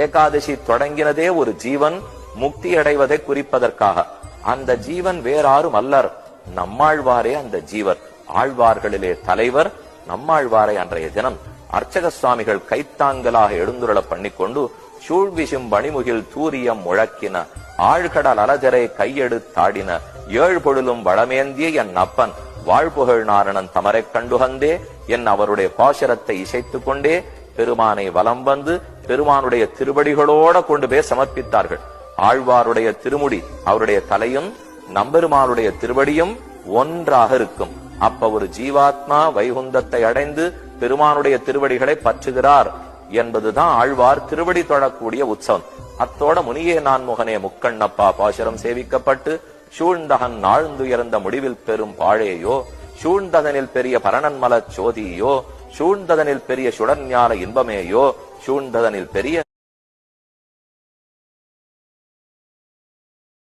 ஏகாதசி தொடங்கினதே ஒரு ஜீவன் முக்தி அடைவதை குறிப்பதற்காக. அந்த ஜீவன் வேறாரும் அல்லர், நம்மாழ்வாரே அந்த ஜீவர். ஆழ்வார்களிலே தலைவர் நம்மாழ்வாரை அன்றைய தினம் அர்ச்சக சுவாமிகள் கைத்தாங்கலாக எழுந்துருள பண்ணிக்கொண்டு சூழ்விசும் பணிமுகில் தூரியம் முழக்கின ஆழ்கடல் அலஜரை கையெடுத்தாடின ஏழு பொழுலும் வளமேந்திய என் அப்பன் வாழ்புகழ் நாரணன் தமரை கண்டுகந்தே என் அவருடைய பாசுரத்தை இசைத்துக் கொண்டே பெருமானை வலம் வந்து பெருமானுடைய திருவடிகளோட கொண்டு போய் சமர்ப்பித்தார்கள். ஆழ்வாருடைய திருமுடி அவருடைய தலையும் நம்பெருமானுடைய திருவடியும் ஒன்றாக இருக்கும். அப்ப ஒரு ஜீவாத்மா வைகுந்தத்தை அடைந்து பெருமானுடைய திருவடிகளை பற்றுகிறார் என்பதுதான் ஆழ்வார் திருவடி தொழக்கூடிய உற்சவம். அத்தோட முனியே நான் முகனே முக்கண்ணப்பா பாசுரம் சேவிக்கப்பட்டு சூழ்ந்தகன் நாழ்ந்துயர்ந்த முடிவில் பெரும் பாழையோ சூழ்ந்ததனில் பெரிய பரணன்மலச் சோதியோ சூழ்ந்ததனில் பெரிய சுடர்ஞான இன்பமேயோ சூழ்ந்ததனில் பெரிய